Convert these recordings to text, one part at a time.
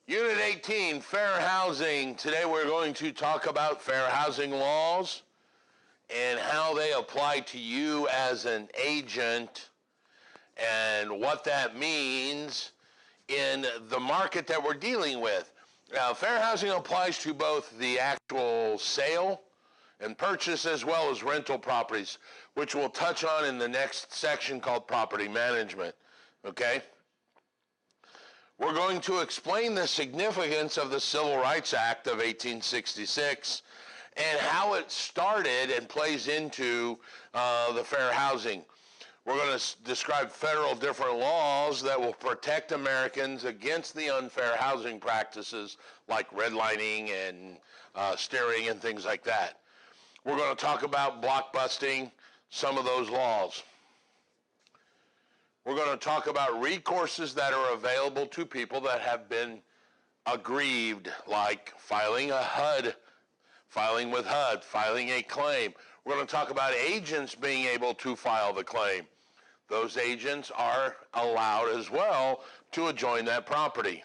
Unit 18, Fair Housing. Today we're going to talk about fair housing laws and how they apply to you as an agent and what that means in the market that we're dealing with. Now, fair housing applies to both the actual sale and purchase as well as rental properties, which we'll touch on in the next section called property management, okay? We're going to explain the significance of the Civil Rights Act of 1866 and how it started and plays into the fair housing. We're going to describe federal different laws that will protect Americans against the unfair housing practices like redlining and steering and things like that. We're going to talk about block busting, some of those laws. We're going to talk about recourses that are available to people that have been aggrieved, like filing with HUD, filing a claim. We're going to talk about agents being able to file the claim. Those agents are allowed as well to adjoin that property.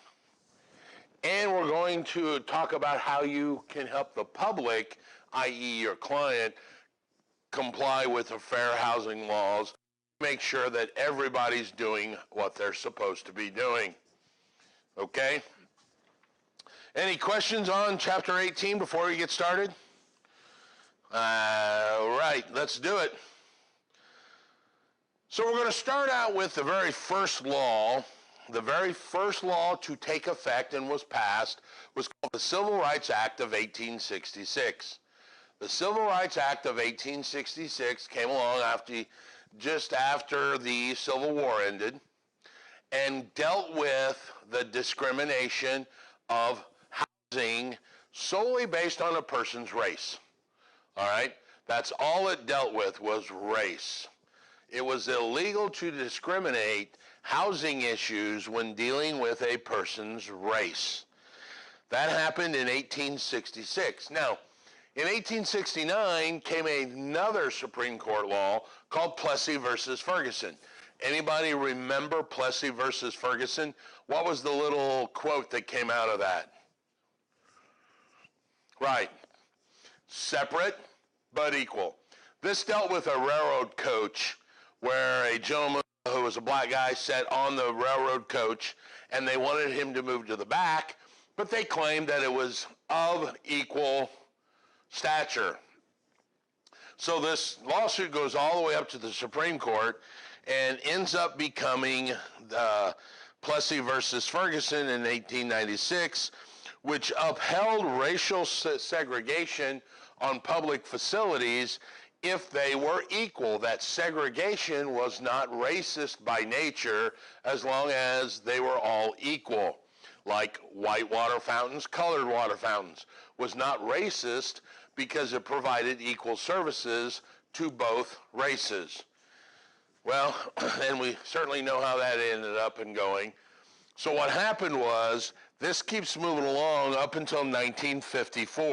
And we're going to talk about how you can help the public, i.e. your client, comply with the fair housing laws. Make sure that everybody's doing what they're supposed to be doing. Okay? Any questions on Chapter 18 before we get started? All right, let's do it. So we're going to start out with the very first law. The very first law to take effect and was passed was called the Civil Rights Act of 1866. The Civil Rights Act of 1866 came along just after the Civil War ended and dealt with the discrimination of housing solely based on a person's race. All right? That's all it dealt with was race. It was illegal to discriminate housing issues when dealing with a person's race. That happened in 1866. Now, in 1869 came another Supreme Court law called Plessy versus Ferguson. Anybody remember Plessy versus Ferguson? What was the little quote that came out of that? Right. Separate but equal. This dealt with a railroad coach where a gentleman who was a black guy sat on the railroad coach and they wanted him to move to the back, but they claimed that it was of equal stature. So this lawsuit goes all the way up to the Supreme Court and ends up becoming the Plessy versus Ferguson in 1896, which upheld racial segregation on public facilities if they were equal. That segregation was not racist by nature as long as they were all equal. Like white water fountains, colored water fountains was not racist because it provided equal services to both races. Well, and we certainly know how that ended up and going. So what happened was, this keeps moving along up until 1954.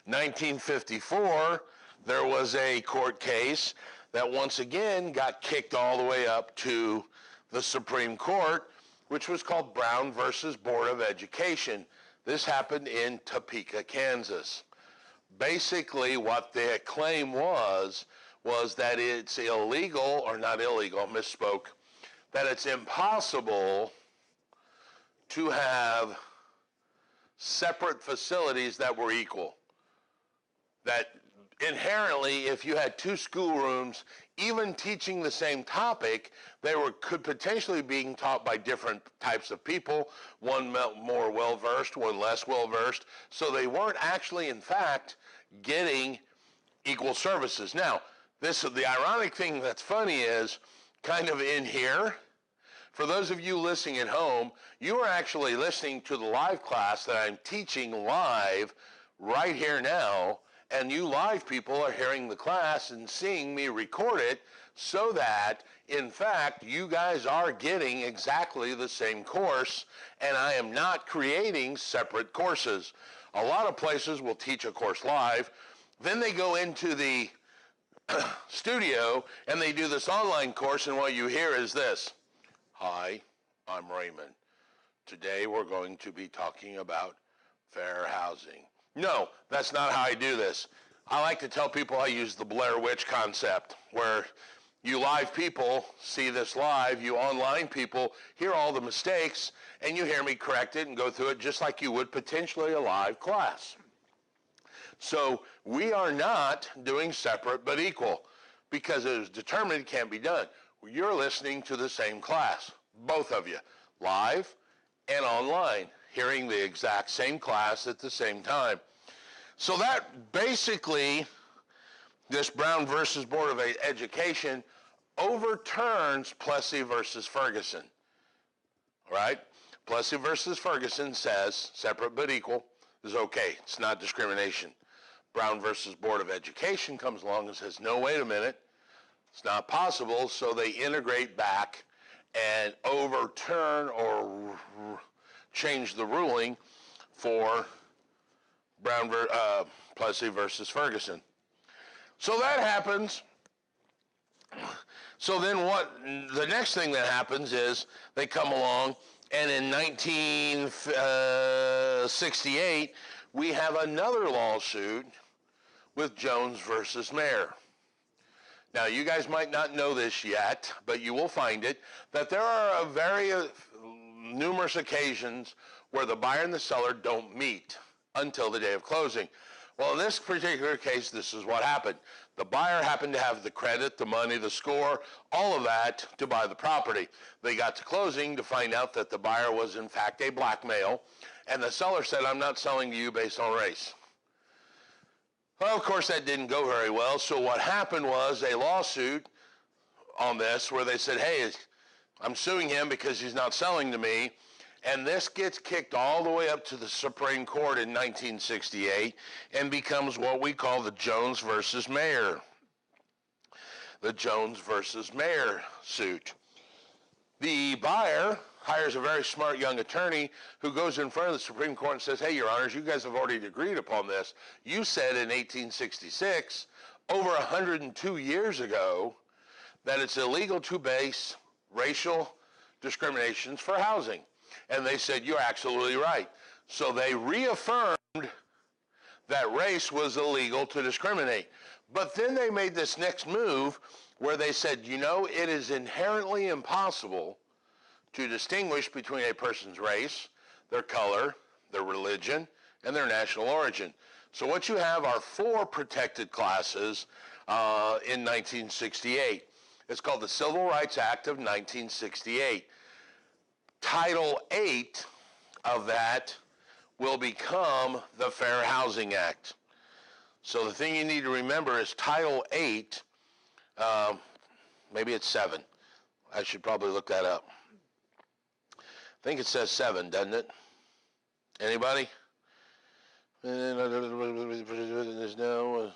1954, there was a court case that once again got kicked all the way up to the Supreme Court, which was called Brown versus Board of Education. This happened in Topeka, Kansas. Basically, what the claim was that it's illegal, or not illegal, misspoke, that it's impossible to have separate facilities that were equal. That inherently, if you had two schoolrooms, even teaching the same topic, could potentially being taught by different types of people, one more well-versed, one less well-versed, so they weren't actually, in fact, getting equal services. Now, the ironic thing that's funny is, kind of in here, for those of you listening at home, you are actually listening to the live class that I'm teaching live right here now, and you live people are hearing the class and seeing me record it so that, in fact, you guys are getting exactly the same course, and I am not creating separate courses. A lot of places will teach a course live, then they go into the studio and they do this online course, and what you hear is this: "Hi, I'm Raymond. Today we're going to be talking about fair housing. No, that's not how I do this. I like to tell people I use the Blair Witch concept, where you live people see this live, you online people hear all the mistakes, and you hear me correct it and go through it just like you would potentially a live class. So we are not doing separate but equal, because it is determined it can't be done. You're listening to the same class, both of you, live and online, hearing the exact same class at the same time. So that basically, this Brown versus Board of Education overturns Plessy versus Ferguson, right? Plessy versus Ferguson says separate but equal is okay. It's not discrimination. Brown versus Board of Education comes along and says, no, wait a minute. It's not possible, so they integrate back and overturn or change the ruling for Plessy versus Ferguson. So that happens. So then the next thing that happens is they come along, and in 1968, we have another lawsuit with Jones versus Mayer. Now, you guys might not know this yet, but you will find it, that there are numerous occasions where the buyer and the seller don't meet until the day of closing. Well, in this particular case, this is what happened. The buyer happened to have the credit, the money, the score, all of that to buy the property. They got to closing to find out that the buyer was in fact a black male, and the seller said, I'm not selling to you based on race. Well, of course, that didn't go very well, so what happened was a lawsuit on this where they said, hey, I'm suing him because he's not selling to me, and this gets kicked all the way up to the Supreme Court in 1968 and becomes what we call the Jones versus Mayer. The Jones versus Mayer suit. The buyer hires a very smart young attorney who goes in front of the Supreme Court and says, hey, Your Honors, you guys have already agreed upon this. You said in 1866, over 102 years ago, that it's illegal to base racial discriminations for housing. And they said, you're absolutely right. So they reaffirmed that race was illegal to discriminate. But then they made this next move where they said, you know, it is inherently impossible to distinguish between a person's race, their color, their religion, and their national origin. So what you have are 4 protected classes in 1968. It's called the Civil Rights Act of 1968. Title VIII of that will become the Fair Housing Act. So the thing you need to remember is Title VIII, maybe it's 7. I should probably look that up. I think it says 7, doesn't it? Anybody? There's no.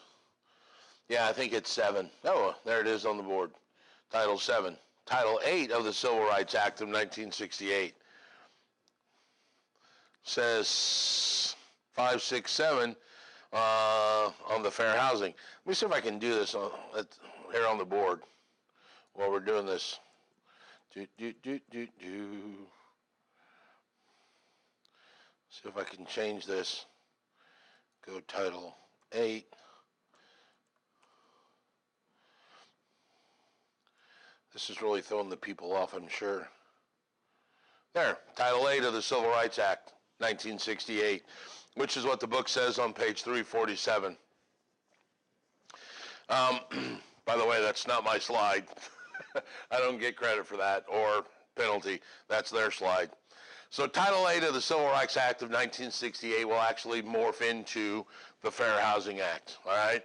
Yeah, I think it's 7. Oh, there it is on the board. Title 7. Title 8 of the Civil Rights Act of 1968 says 5, 6, 7 on the fair housing. Let me see if I can do this here on the board while we're doing this. See if I can change this. Go Title 8. This is really throwing the people off, I'm sure. There, Title VIII of the Civil Rights Act, 1968, which is what the book says on page 347. By the way, that's not my slide. I don't get credit for that or penalty. That's their slide. So Title VIII of the Civil Rights Act of 1968 will actually morph into the Fair Housing Act, all right?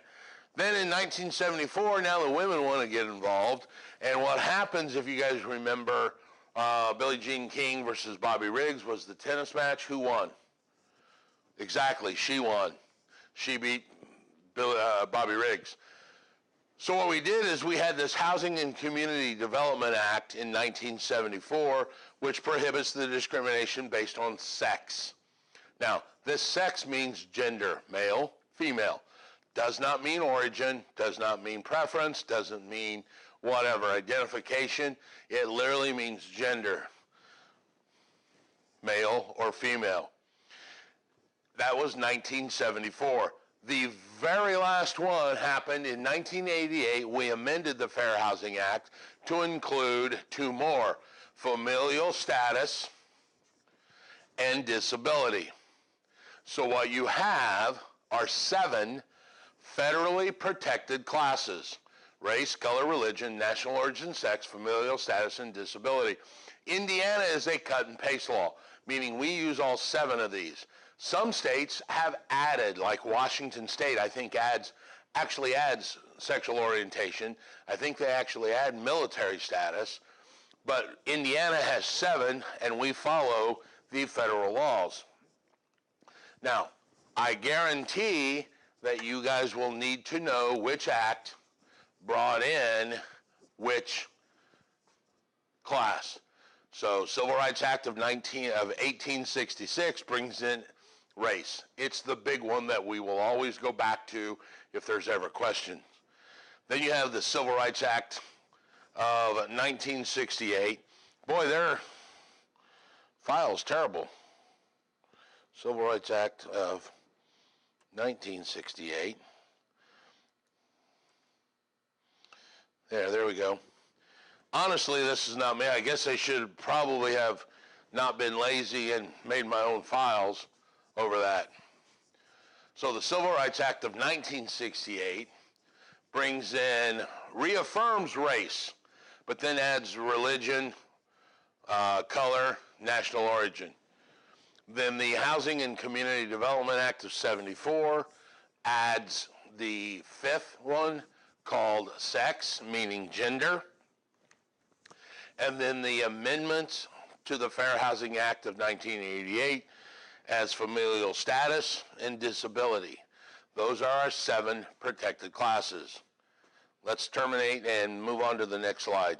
Then in 1974, now the women want to get involved. And what happens, if you guys remember, Billie Jean King versus Bobby Riggs was the tennis match. Who won? Exactly, she won. She beat Bobby Riggs. So what we did is we had this Housing and Community Development Act in 1974, which prohibits the discrimination based on sex. Now, this sex means gender, male, female. Does not mean origin, does not mean preference, doesn't mean whatever, identification. It literally means gender. male or female. That was 1974. The very last one happened in 1988. We amended the Fair Housing Act to include two more: familial status and disability. So what you have are 7 federally protected classes: race, color, religion, national origin, sex, familial status, and disability. Indiana is a cut and paste law, meaning we use all 7 of these. Some states have added, like Washington State, I think actually adds sexual orientation. I think they actually add military status. But Indiana has 7, and we follow the federal laws. Now, I guarantee that you guys will need to know which act brought in which class. So, Civil Rights Act of 1866 brings in race. It's the big one that we will always go back to if there's ever questions. Then you have the Civil Rights Act of 1968. Boy, their file's terrible. Civil Rights Act of 1968. There we go. Honestly, this is not me. I guess I should probably have not been lazy and made my own files over that. So the Civil Rights Act of 1968 reaffirms race, but then adds religion, color, national origin. Then the Housing and Community Development Act of 74 adds the 5th one called sex, meaning gender. And then the amendments to the Fair Housing Act of 1988 as familial status and disability. Those are our 7 protected classes. Let's terminate and move on to the next slide.